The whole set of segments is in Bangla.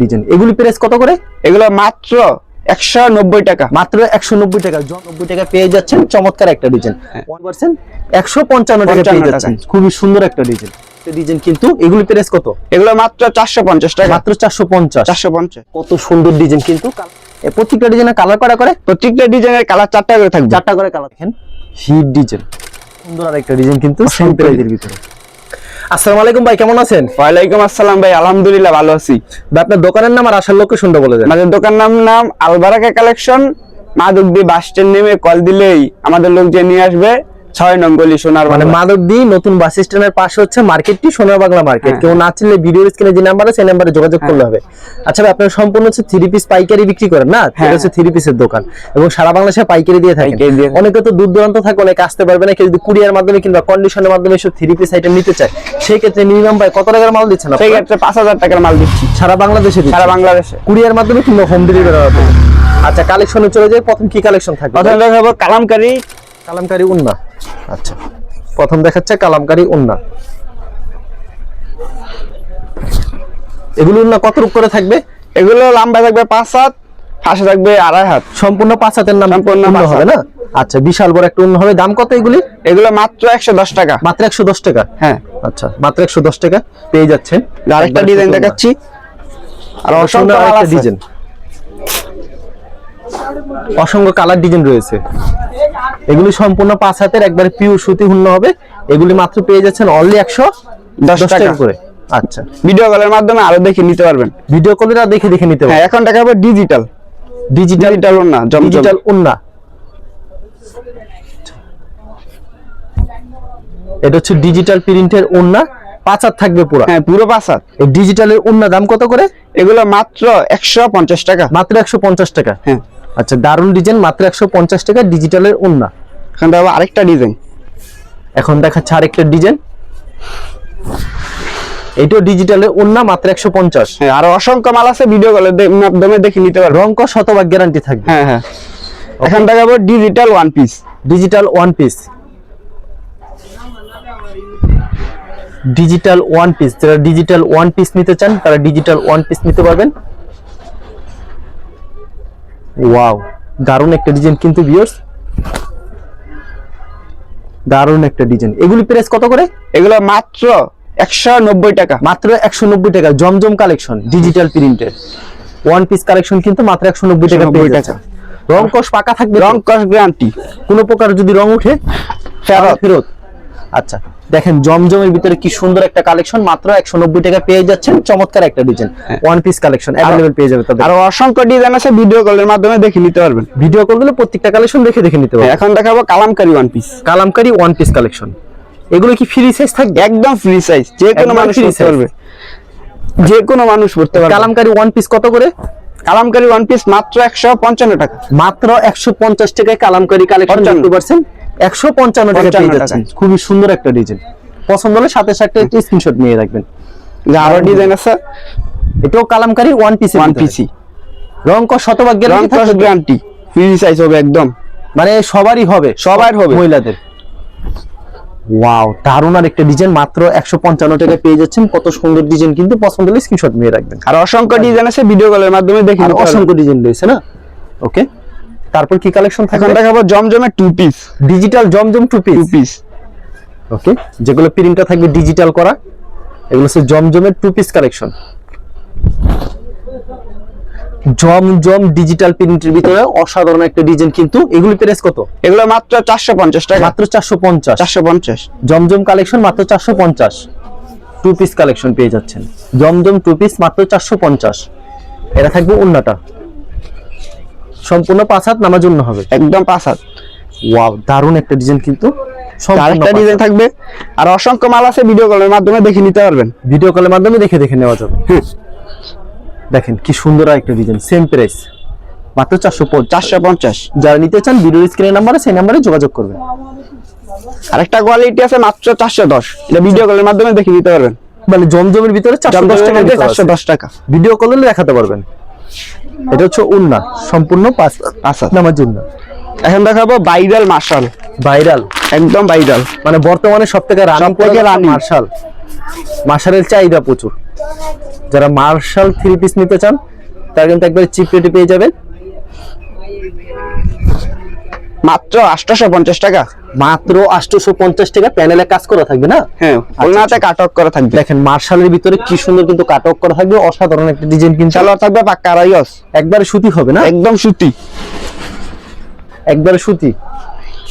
ডিজাইন, এগুলি প্রাইস কত করে? এগুলো মাত্র 190 টাকা। মাত্র 190 টাকা। 90 টাকা পেয়ে যাচ্ছেন চমৎকার একটা ডিজাইন। 1% 155 টাকা পেয়ে যাচ্ছেন। খুবই সুন্দর একটা ডিজাইন। ডিজাইন কিন্তু এগুলি প্রাইস কত? এগুলো মাত্র 450 টাকা। মাত্র 450। 450। কত সুন্দর ডিজাইন কিন্তু। প্রত্যেকটা ডিজাইনের কালার করা করে? প্রত্যেকটা ডিজাইনের কালার 4টা করে থাকবে। 4টা করে কালার। দেখেন হিট ডিজাইন, সুন্দর আরেকটা ডিজাইন কিন্তু সেম প্রাইসের ভিতরে। আসসালামু আলাইকুম ভাই, কেমন আছেন? ওয়ালাইকুম আসসালাম ভাই, আলহামদুলিল্লাহ ভালো আছি। আপনার দোকানের নাম আর আসার লোকেশনটা বলে দেন। আমাদের দোকানের নাম আলবারাকা কালেকশন। মাদকদি বাস স্ট্যান্ড নেমে কল দিলেই আমাদের লোক যে নিয়ে আসবে 6 নং গলি সোনার মানে মাদকদি নতুন বাস স্ট্যান্ডের পাশে হচ্ছে মার্কেটটি, সোনার বাংলা মার্কেট। কেউ না চিনলে ভিডিওর স্ক্রিনে যে নাম্বার আছে সেই নাম্বারে যোগাযোগ করলে হবে। আচ্ছা ভাই, আপনারা সম্পূর্ণ হচ্ছে 3 পিস পাইকারি বিক্রি করেন না? এটা হচ্ছে 3 পিসের দোকান এবং সারা বাংলাদেশে পাইকারি দিয়ে থাকেন। অনেকে তো দূর দূরান্ত থাকে, অনেকে আসতে পারবে না। কেউ যদি কুরিয়ার মাধ্যমে কিংবা কন্ডিশনের মাধ্যমে এসব 3 পিস আইটেম নিতে চায়, সেই ক্ষেত্রে মিনিমাম ভাই কত টাকার মাল দিচ্ছেন? সেই ক্ষেত্রে 5000 টাকার মাল দিচ্ছি সারা বাংলাদেশে। সারা বাংলাদেশে কুরিয়ার মাধ্যমে কিংবা হোম ডেলিভারি হবে। আচ্ছা, কালেকশনে চলে যাই। প্রথম কি কালেকশন থাকবে? প্রথম দেখাবো কালামকারী। কালামকারী ওন্না। আচ্ছা, প্রথম দেখাচ্ছে কালামকারী ওন্না। এগুলো ওন্না কত রূপ করে থাকবে? এগুলো লম্বা থাকবে 5 হাত, ফাঁসে থাকবে 2.5 হাত। সম্পূর্ণ 5 হাতের নাম সম্পূর্ণ হবে না? আচ্ছা, বিশাল বড় একটা ওন্না হবে। দাম কত এগুলি? এগুলো মাত্র 110 টাকা। মাত্র 110 টাকা? হ্যাঁ। আচ্ছা, মাত্র 110 টাকা পেয়ে যাচ্ছেন। আরেকটা ডিজাইন দেখাচ্ছি, আর অসংখ্য আরেকটা ডিজাইন, অসংখ্য কালার ডিজাইন রয়েছে। এগুলি সম্পূর্ণ 5 হাতের একবারে পিওর সুতি হুন্না হবে। এগুলি মাত্র পেয়ে যাচ্ছেন অনলি 110 টাকা করে। আচ্ছা, ভিডিও কলের মাধ্যমে আরো দেখে নিতে পারবেন। ভিডিও কলের দেখে নিতে পারবেন। হ্যাঁ, এখন দেখাবো ডিজিটাল। ডিজিটাল ওন্না, ডিজিটাল ওন্না। এটা হচ্ছে ডিজিটাল প্রিন্টের ওন্না, 5 হাত থাকবে পুরো। হ্যাঁ, পুরো 5 হাত। এই ডিজিটালের ওন্না দাম কত করে? এগুলো মাত্র 150 টাকা। মাত্র 150 টাকা। হ্যাঁ। আচ্ছা, দারুন ডিজাইন, মাত্র 150 টাকা ডিজিটালের ওন্না। এখন দেখাবো আরেকটা ডিজাইন। এখন দেখাচ্ছে আরেকটা ডিজাইন। এইটাও ডিজিটালের ওন্না, মাত্র 150। হ্যাঁ, আর অসংখ্য মাল আছে, ভিডিও কলের মাধ্যমে দেখে নিতে পারবেন। রং কস শতভাগ গ্যারান্টি থাকবে। হ্যাঁ হ্যাঁ। এখন দেখাবো digital one piece. Digital one piece. Digital one piece, যারা ডিজিটাল ওয়ান পিস নিতে চান তারা ডিজিটাল ওয়ান পিস নিতে পারবেন। ওয়াও, দারুণ একটা ডিজাইন কিন্তু ভিউয়ার্স, দারুণ একটা ডিজাইন। এগুলি প্রাইস কত করে? এগুলো মাত্র 190 টাকা। মাত্র 190 টাকা। জমজম কালেকশন, ডিজিটাল প্রিন্টের ওয়ান পিস কালেকশন কিন্তু মাত্র 190 টাকা পেয়ে যাচ্ছেন। রং কস পাকা থাকবে, রং কস গ্যারান্টি। কোনো প্রকার যদি রং উঠে ফেরত। আচ্ছা, দেখেন জমজমের ভিতরে কি সুন্দর একটা কালেকশন, মাত্র 190 টাকা পেয়ে যাচ্ছেন। চমৎকার একটা design, one piece collection available পেয়ে যাবে তাদের। আর অসংখ্য ডিজাইন আছে, ভিডিও কলের মাধ্যমে দেখে নিতে পারবেন। ভিডিও কল দিলে প্রত্যেকটা কালেকশন দেখে নিতে পারবেন। এখন দেখাবো Kalamkari one piece. Kalamkari one piece collection. এগুলো কি ফ্রি সাইজ থাকবে? একদম ফ্রি সাইজ, যে কোনো মানুষ পড়তে পারবে। যে কোনো মানুষ পড়তে পারবে। কালামকারী ওয়ান পিস কত করে? কালামকারী ওয়ান পিস মাত্র 155 টাকা। মাত্র 150 টাকায় কালামকারী কালেকশন দেখতে পাচ্ছেন। 155 টাকা পেয়ে যাচ্ছেন। খুবই সুন্দর একটা ডিজাইন। পছন্দ হলে সাথে সাথে একটা স্ক্রিনশট নিয়ে রাখবেন। আরো ডিজাইন আছে, এটাও kalamkari one piece. One piece. রং কস শতভাগ গ্যারান্টি। ফ্রি সাইজ হবে একদম, মানে সবারই হবে, সবার হবে, মহিলাদের। ওয়াও, দারুণ আর একটা ডিজাইন, মাত্র 155 টাকা পেয়ে যাচ্ছেন। কত সুন্দর ডিজাইন কিন্তু, পছন্দ হলে স্ক্রিনশট নিয়ে রাখবেন। আর অসংখ্য ডিজাইন আছে, ভিডিও কলের মাধ্যমে দেখে নিতে পারবেন। অসংখ্য ডিজাইন রয়েছে না? ওকে, তারপর কি কালেকশন থাকে? এখন দেখাবো জমজমের টু পিস। ডিজিটাল জমজম টু পিস। ওকে, যেগুলো প্রিন্টটা থাকবে ডিজিটাল করা, এগুলো হচ্ছে জমজমের টু পিস কালেকশন। জমজম ডিজিটাল প্রিন্টের ভিতরে অসাধারণ একটা ডিজাইন কিন্তু। এগুলি প্রাইস কত? এগুলো মাত্র 450 টাকা। মাত্র 450। জমজম কালেকশন মাত্র 450। টু পিস কালেকশন পেয়ে যাচ্ছেন। জমজম টু পিস মাত্র 450। এটা থাকবে ওন্নাটা সম্পূর্ণ 5 হাত নামার জন্য হবে, একদম 5 হাত। ওয়াও, দারুণ একটা ডিজাইন কিন্তু। আরেকটা ডিজাইন থাকবে, আর অসংখ্য মাল আছে, ভিডিও কলের মাধ্যমে দেখে নিতে পারবেন। ভিডিও কলের মাধ্যমে দেখে নেওয়া যাবে। দেখেন কি সুন্দর একটা ডিজাইন, সেম প্রাইস মাত্র 450। যারা নিতে চান ভিডিওর স্ক্রিনের নাম্বারে সেই নাম্বারে যোগাযোগ করবেন। আরেকটা কোয়ালিটি আছে মাত্র 410, এটা ভিডিও কলের মাধ্যমে দেখে নিতে পারবেন। মানে জমজমের ভিতরে 410 টাকা, 410 টাকা ভিডিও কলে দেখাতে পারবেন। এটা হচ্ছে ওন্না, সম্পূর্ণ 5 হাত নামার জন্য। এখন দেখাবো ভাইরাল মার্শাল। ভাইরাল, একদম ভাইরাল, মানে বর্তমানে সবথেকে রানিং মার্শাল। মার্শালের চাহিদা প্রচুর। যারা মার্শাল 3 পিস নিতে চান তারা কিন্তু একবারে চিপ রেটে পেয়ে যাবেন, মাত্র 850 টাকা। মাত্র 850 টাকা। প্যানেলে কাজ করা থাকবে না? হ্যাঁ, ওনাতে কাটক করা থাকবে। দেখেন মার্শালের ভিতরে কি সুন্দর কিন্তু কাটক করা থাকবে, অসাধারণ একটা ডিজাইন কিন্তু। সালোয়ার থাকবে পাক্কা আড়াই গজ, একবারে সুতি হবে না? একদম সুতি, একবারে সুতি।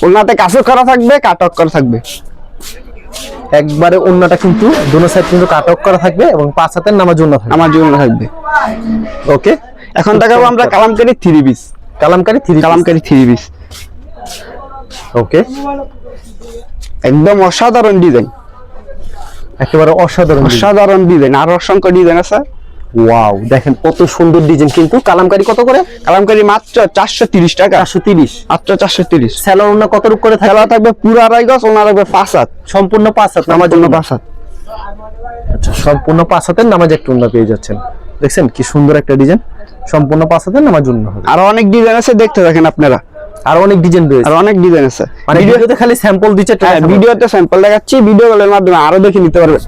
ওনাতে কাজও করা থাকবে, কাটক করা থাকবে। একবারে ওন্নাটা কিন্তু দুনো সাইড কিন্তু কাটক করা থাকবে এবং 5 হাতের নামার জন্য থাকবে। আমার জন্য থাকবে। ওকে, এখন দেখাবো আমরা Kalamkari 3 piece. Kalamkari 3 piece okay, একদম অসাধারণ ডিজাইন, একেবারে অসাধারণ ডিজাইন। অসাধারণ ডিজাইন, আর অসংখ্য ডিজাইন আছে। ওয়াও, দেখেন কত সুন্দর ডিজাইন কিন্তু। কালামকারী কত করে? কালামকারী মাত্র 430 টাকা। 430, মাত্র 430। সালোয়ার ওন্না কত রূপ করে থাকে? সালোয়ার থাকবে পুরো আড়াই গজ, ওনা থাকবে 5 হাত, সম্পূর্ণ 5 হাত আমার জন্য 5 হাত। আচ্ছা, সম্পূর্ণ 5 হাতের নামাজ একটা ওন্না পেয়ে যাচ্ছেন। দেখছেন কি সুন্দর একটা ডিজাইন, সম্পূর্ণ 5 হাতের নামাজ জন্য হবে। আরো অনেক ডিজাইন আছে, দেখতে থাকেন আপনারা। আর অনেক ডিজাইন রয়েছে, আর অনেক ডিজাইন আছে। মানে ভিডিওতে খালি স্যাম্পল দিচ্ছে। হ্যাঁ, ভিডিওতে স্যাম্পল দেখাচ্ছি, ভিডিও কলের মাধ্যমে আরো দেখে নিতে পারবেন।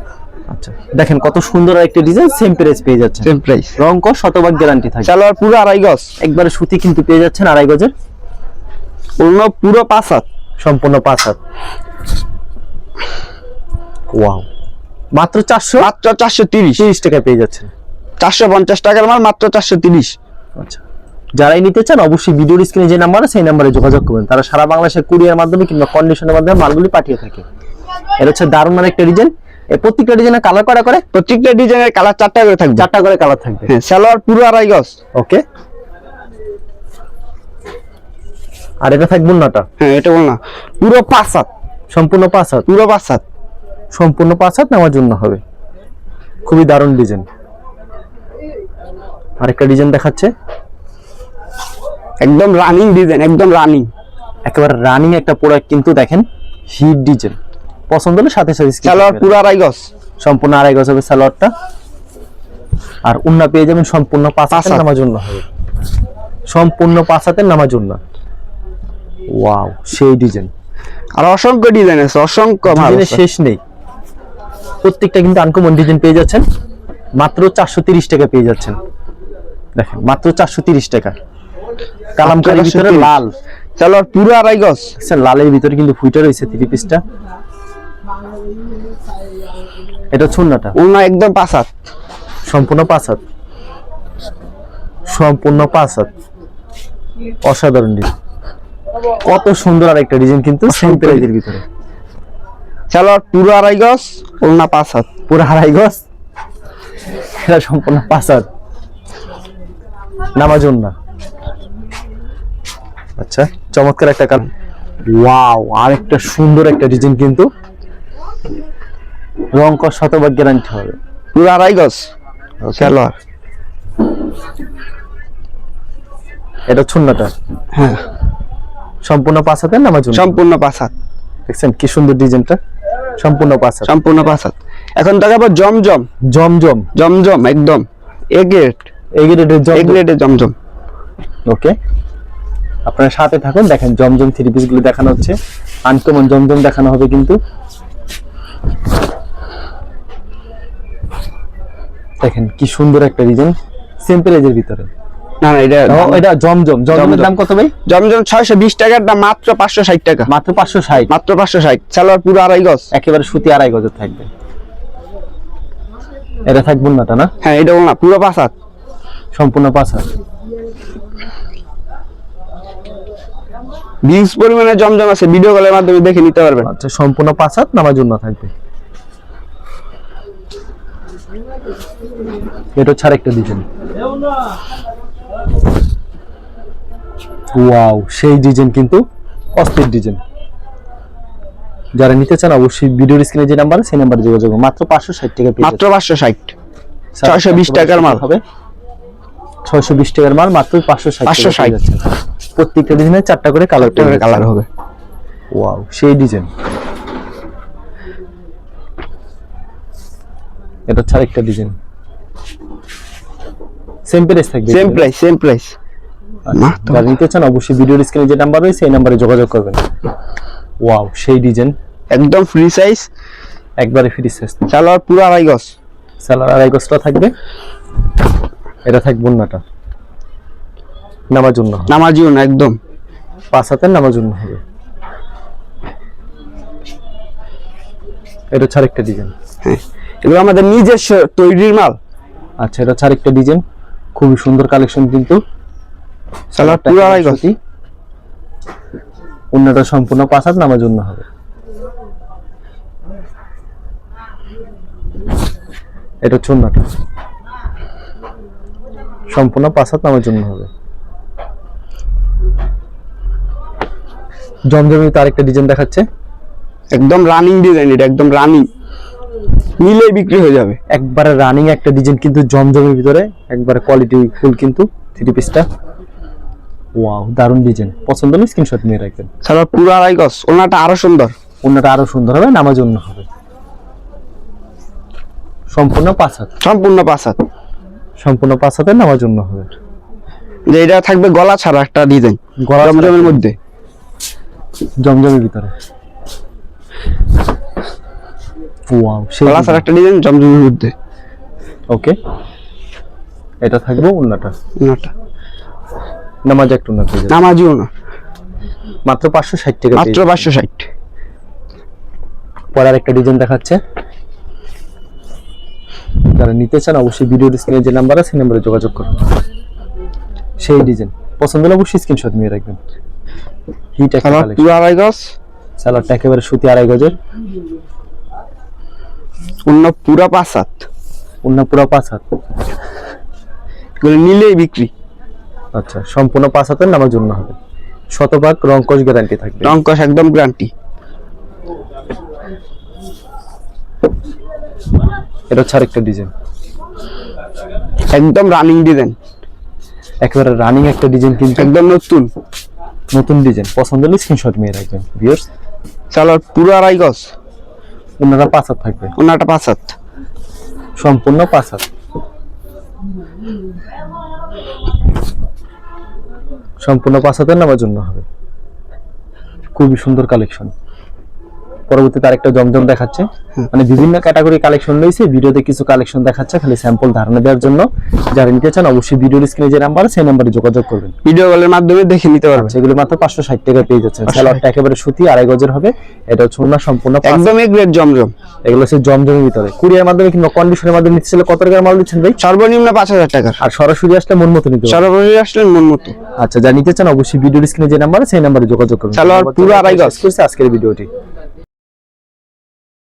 আচ্ছা, দেখেন কত সুন্দর একটা ডিজাইন, সেম প্রাইস পেয়ে যাচ্ছেন। Same price. রং কস শতভাগ গ্যারান্টি থাকে। সালোয়ার পুরো আড়াই গজ, একবারে সুতি কিন্তু পেয়ে যাচ্ছেন আড়াই গজের। ওনা পুরো 5 হাত, সম্পূর্ণ 5 হাত। ওয়াও, মাত্র 430 টাকা পেয়ে যাচ্ছেন। 450 টাকার মাল মাত্র 430। আচ্ছা, যারাই নিতে চান অবশ্যই ভিডিওর স্ক্রিনে যে নাম্বার আছে সেই নাম্বারে যোগাযোগ করবেন। তারা সারা বাংলাদেশে কুরিয়ার মাধ্যমে কিংবা কন্ডিশনের মাধ্যমে মালগুলি পাঠিয়ে থাকে। এটা হচ্ছে দারুণ একটা ডিজাইন। এই প্রত্যেকটা ডিজাইনের কালার করা করে? প্রত্যেকটা ডিজাইনের কালার 4টা করে থাকবে। 4টা করে কালার থাকবে। হ্যাঁ, সালোয়ার পুরো আড়াই গজ। ওকে, আর এটা থাকবে ওন্নাটা? হ্যাঁ, এটা বল না, পুরো 5 হাত, সম্পূর্ণ 5 হাত। পুরো 5 হাত, সম্পূর্ণ 5 হাত নেওয়ার জন্য হবে। খুবই দারুণ ডিজাইন। আরেকটা ডিজাইন দেখাচ্ছে, একদম রানিং ডিজাইন, একদম রানিং, একেবারে রানিং একটা প্রোডাক্ট কিন্তু। দেখেন হিট ডিজাইন, পছন্দ হলে সাথে সাথে সালোয়ার পুরো আড়াই গজ, সম্পূর্ণ আড়াই গজ হবে সালোয়ারটা। আর ওন্না পেয়ে যাবেন সম্পূর্ণ 5 হাতের নামার জন্য হবে, সম্পূর্ণ 5 হাতের নামার জন্য। ওয়াও, সেই ডিজাইন। আর অসংখ্য ডিজাইন আছে, অসংখ্য ভালো ডিজাইনের শেষ নেই। প্রত্যেকটা কিন্তু আনকমন ডিজাইন পেয়ে যাচ্ছেন। মাত্র 430 টাকা পেয়ে যাচ্ছেন। দেখেন মাত্র 430 টাকা। কালামকারীর ভিতরে লাল, সালোয়ার পুরো আড়াই গজ। লালের ভিতরে কিন্তু ফুইটা রয়েছে 3 পিসটা। এটা ছুন্নাটা, ওনা একদম 5 হাত, সম্পূর্ণ 5 হাত, সম্পূর্ণ 5 হাত। অসাধারণ ডিজাইন, কত সুন্দর আরেকটা ডিজাইন কিন্তু সেম প্রাইজের ভিতরে। সালোয়ার পুরো আড়াই গজ, ওনা 5 হাত, পুরো আড়াই গজ। এটা সম্পূর্ণ 5 হাত নামার জন্য। আচ্ছা, চমৎকার একটা কালার। ওয়াও, আরেকটা সুন্দর একটা ডিজাইন কিন্তু। রং কস শতভাগ গ্যারান্টি হবে। পুরো আড়াই গজ সালোয়ার। এটা ছুন্নাটা। হ্যাঁ, সম্পূর্ণ 5 হাতের নামার জন্য। সম্পূর্ণ 5 হাত। দেখছেন কি সুন্দর ডিজাইনটা, সম্পূর্ণ 5 হাত। সম্পূর্ণ 5 হাত। এখন দেখাবো জমজম। জমজম, জমজম একদম এ গ্রেড, এই গ্রেডের এ জমজম। গ্রেডের জমজম। ওকে, আপনারা সাথে থাকুন। দেখেন জমজম 3 পিস গুলো দেখানো হচ্ছে, আনকমন জমজম দেখানো হবে কিন্তু। দেখেন কি সুন্দর একটা ডিজাইন, সিম্পল এজের ভিতরে। না না, এটা জমজম। জমজমের দাম কত ভাই? জমজম 620 টাকার দাম মাত্র 560 টাকা। মাত্র 560, মাত্র 560। সালোয়ার পুরো আড়াই গজ, একেবারে সুতি আড়াই গজের থাকবে। এটা থাকবে ওন্নাটা না? হ্যাঁ, এটা বল না, পুরো 5 হাত, সম্পূর্ণ 5 হাত। বিশ পরিমাণে জমজম আছে, ভিডিও কলের মাধ্যমে দেখে নিতে পারবেন। আচ্ছা, সম্পূর্ণ 5 হাত নামার জন্য থাকবে। এটা ছাড়া একটা ডিজাইন। ওয়াও, সেই ডিজাইন কিন্তু, অস্থির ডিজাইন। যারা নিতে চান অবশ্যই ভিডিওর স্ক্রিনে যে নাম্বার সেই নাম্বারে যোগাযোগ করুন। মাত্র 560 টাকা পেয়ে মাত্র 560, 620 টাকার মাল হবে। 620 টাকার মাল মাত্র 560 যাচ্ছে। প্রত্যেকটা ডিজাইনের 4টা করে কালার হবে। ওয়াও, সেই ডিজাইন। এটা ছাড়া একটা ডিজাইন, সেম প্রাইস থাকবে। Same price, same price. যারা নিতে চান অবশ্যই ভিডিওর স্ক্রিনে যে নাম্বার রয়েছে সেই নাম্বারে যোগাযোগ করবেন। ওয়াও, সেই ডিজাইন, একদম ফ্রি সাইজ, একবারে ফ্রি সাইজ। সালোয়ার পুরো আড়াই গজ, সালোয়ার আড়াই গজটা থাকবে, এটা থাকবে ওন্নাটা নামার জন্য, নামাজিও না একদম 5 হাতের নামার জন্য হবে। এটা ছাড় একটা ডিজাইন। হ্যাঁ, এগুলো আমাদের নিজস্ব তৈরির মাল। আচ্ছা, এটা ছাড় একটা ডিজাইন, খুবই সুন্দর কালেকশন কিন্তু। সালোয়ার পুরো আড়াই গজ, ওন্নাটা সম্পূর্ণ 5 হাত নামার জন্য হবে। এটা ওন্নাটা সম্পূর্ণ 5 হাত নামার জন্য হবে। জমজমিতে আরেকটা ডিজাইন দেখাচ্ছে, একদম রানিং ডিজাইন, এটা একদম রানিং, নিলেই বিক্রি হয়ে যাবে। একবারে রানিং একটা ডিজাইন কিন্তু জমজমের ভিতরে, একবারে কোয়ালিটি ফুল কিন্তু থ্রি পিসটা। ওয়াও, দারুন ডিজাইন, পছন্দ হলে স্ক্রিনশট নিয়ে রাখবেন। সালোয়ার পুরো আড়াই গজ, ওনাটা আরো সুন্দর, ওন্নাটা আরো সুন্দর হবে, নামার জন্য হবে। সম্পূর্ণ 5 হাত, সম্পূর্ণ 5 হাত। সম্পূর্ণ 5 হাতের নামার জন্য হবে। যে এটা থাকবে গলা ছাড়া একটা ডিজাইন, গলা ছাড়া জমজমের একটা মধ্যে, জমজমের ভিতরে। ওয়াও, সেই গলা ছাড়া একটা ডিজাইন জমজমের মধ্যে। ওকে, এটা থাকবে ওন্নাটা, ওনাটা নামাজ একটা ওন্না পেয়ে যাবে। নামাজিও না, মাত্র 560 টাকা, মাত্র 560। পরে আরেকটা ডিজাইন দেখাচ্ছে, যারা নিতে চান অবশ্যই ভিডিওর স্ক্রিনে যে নাম্বার আছে সেই নম্বরে যোগাযোগ করুন। সেই ডিজাইন পছন্দ হলে অবশ্যই স্ক্রিনশট নিয়ে রাখবেন। হিট একটা সালোয়ার কালেকশন, পুরো আড়াই গজ, সালোয়ারটা একেবারে সুতি আড়াই গজের, অন্য পুরো 5 হাত। ওন্না পুরো 5 হাত। এগুলো নিলেই বিক্রি। আচ্ছা, সম্পূর্ণ 5 হাতের নামার জন্য হবে। শতভাগ রং কস গ্যারান্টি থাকবে। রংকশ একদম গ্যারান্টি। এটা হচ্ছে আরেকটা ডিজাইন, একদম রানিং ডিজাইন, একেবারে রানিং একটা ডিজাইন কিন্তু, একদম নতুন, নতুন ডিজাইন। পছন্দ হলে স্ক্রিনশট নিয়ে রাখবেন ভিউয়ার্স। সালোয়ার পুরো আড়াই গজ, ওন্নাটা 5 হাত থাকবে, ওনাটা 5 হাত। সম্পূর্ণ 5 হাত, সম্পূর্ণ 5 হাতের নামার জন্য হবে। খুবই সুন্দর কালেকশন। পরবর্তীতে আরেকটা জমজম দেখাচ্ছে, মানে বিভিন্ন ক্যাটাগরি কালেকশন রয়েছে, ভিডিওতে কিছু কালেকশন দেখাচ্ছে খালি স্যাম্পল ধারণা দেওয়ার জন্য। যারা নিতে চান অবশ্যই ভিডিওর স্ক্রিনে যে নাম্বার আছে সেই নম্বরে যোগাযোগ করবেন। ভিডিও কলের মাধ্যমে দেখে নিতে পারবেন। সেগুলো মাত্র 560 টাকা পেয়ে যাচ্ছেন। সালোয়ারটা একেবারে সুতি আড়াই গজের হবে, এটা হচ্ছে ওন্না সম্পূর্ণ 5 হাত। একদম এ গ্রেড জমজম। এগুলো হচ্ছে জমজমের ভিতরে কুরিয়ার মাধ্যমে কিংবা কন্ডিশনের মাধ্যমে নিতে চাইলে কত টাকার মাল দিচ্ছেন ভাই? সর্বনিম্ন 5000 টাকার, আর সরাসরি আসলে মন মতো নিতে পারবেন। সর্বনিম্ন আসলে মন মতো। আচ্ছা, যা নিতে চান অবশ্যই ভিডিওর স্ক্রিনে যে নাম্বার আছে সেই নম্বরে যোগাযোগ করুন। সালোয়ার পুরো আড়াই গজ। করছে আজকের ভিডিওটি।